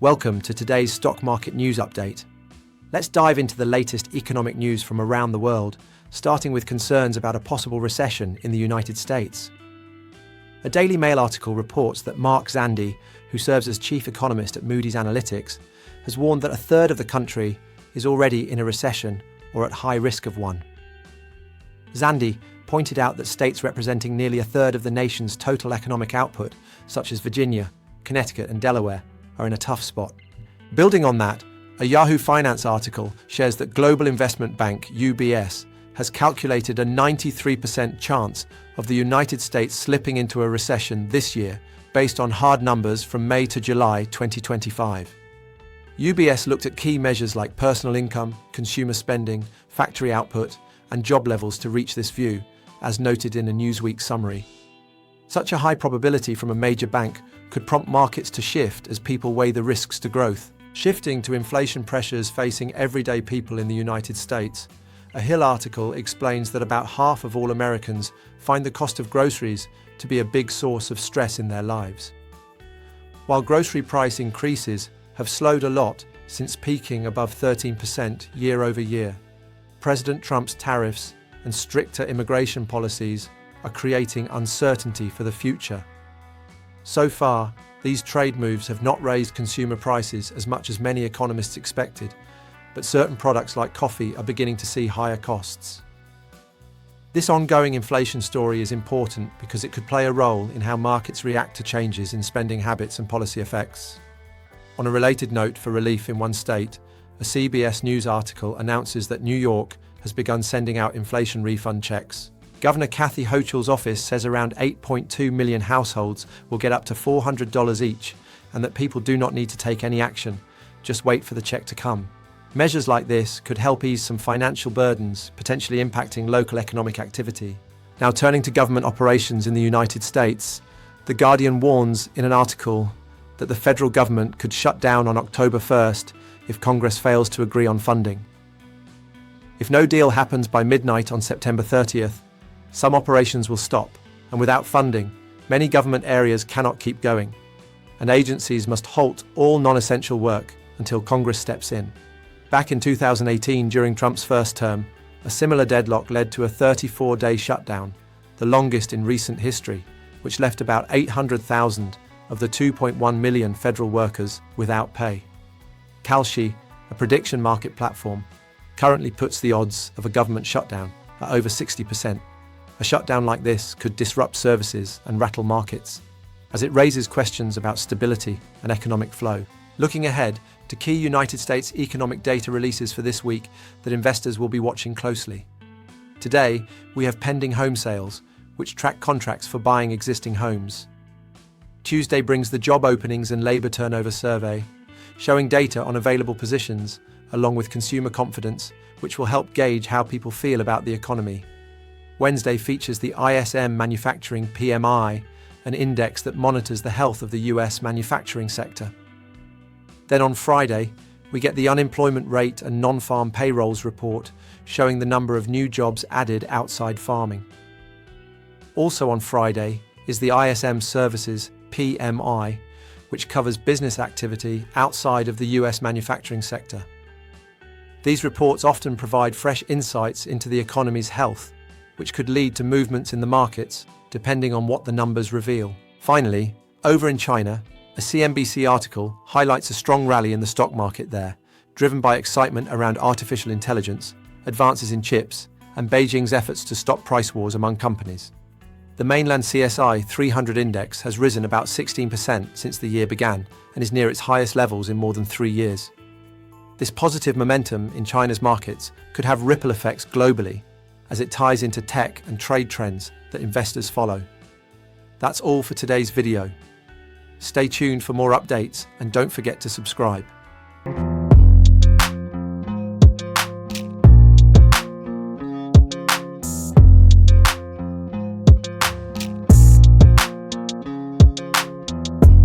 Welcome to today's stock market news update. Let's dive into the latest economic news from around the world, starting with concerns about a possible recession in the United States. A Daily Mail article reports that Mark Zandi, who serves as chief economist at Moody's Analytics, has warned that a third of the country is already in a recession or at high risk of one. Zandi pointed out that states representing nearly a third of the nation's total economic output, such as Virginia, Connecticut and Delaware, are in a tough spot. Building on that, a Yahoo Finance article shares that global investment bank UBS has calculated a 93% chance of the United States slipping into a recession this year based on hard numbers from May to July 2025. UBS looked at key measures like personal income, consumer spending, factory output, and job levels to reach this view, as noted in a Newsweek summary. Such a high probability from a major bank could prompt markets to shift as people weigh the risks to growth. Shifting to inflation pressures facing everyday people in the United States, a Hill article explains that about half of all Americans find the cost of groceries to be a big source of stress in their lives. While grocery price increases have slowed a lot since peaking above 13% year over year, President Trump's tariffs and stricter immigration policies are creating uncertainty for the future. So far, these trade moves have not raised consumer prices as much as many economists expected, but certain products like coffee are beginning to see higher costs. This ongoing inflation story is important because it could play a role in how markets react to changes in spending habits and policy effects. On a related note, for relief in one state, a CBS News article announces that New York has begun sending out inflation refund checks. Governor Kathy Hochul's office says around 8.2 million households will get up to $400 each, and that people do not need to take any action, just wait for the check to come. Measures like this could help ease some financial burdens, potentially impacting local economic activity. Now, turning to government operations in the United States, The Guardian warns in an article that the federal government could shut down on October 1st if Congress fails to agree on funding. If no deal happens by midnight on September 30th, some operations will stop, and without funding, many government areas cannot keep going, and agencies must halt all non-essential work until Congress steps in. Back in 2018, during Trump's first term, a similar deadlock led to a 34-day shutdown, the longest in recent history, which left about 800,000 of the 2.1 million federal workers without pay. Kalshi, a prediction market platform, currently puts the odds of a government shutdown at over 60%. A shutdown like this could disrupt services and rattle markets, as it raises questions about stability and economic flow. Looking ahead to key United States economic data releases for this week that investors will be watching closely. Today, we have pending home sales, which track contracts for buying existing homes. Tuesday brings the job openings and labor turnover survey, showing data on available positions, along with consumer confidence, which will help gauge how people feel about the economy. Wednesday features the ISM Manufacturing PMI, an index that monitors the health of the US manufacturing sector. Then on Friday, we get the unemployment rate and non-farm payrolls report, showing the number of new jobs added outside farming. Also on Friday is the ISM Services PMI, which covers business activity outside of the US manufacturing sector. These reports often provide fresh insights into the economy's health, which could lead to movements in the markets, depending on what the numbers reveal. Finally, over in China, a CNBC article highlights a strong rally in the stock market there, driven by excitement around artificial intelligence, advances in chips, and Beijing's efforts to stop price wars among companies. The mainland CSI 300 index has risen about 16% since the year began and is near its highest levels in more than 3 years. This positive momentum in China's markets could have ripple effects globally, as it ties into tech and trade trends that investors follow. That's all for today's video. Stay tuned for more updates and don't forget to subscribe.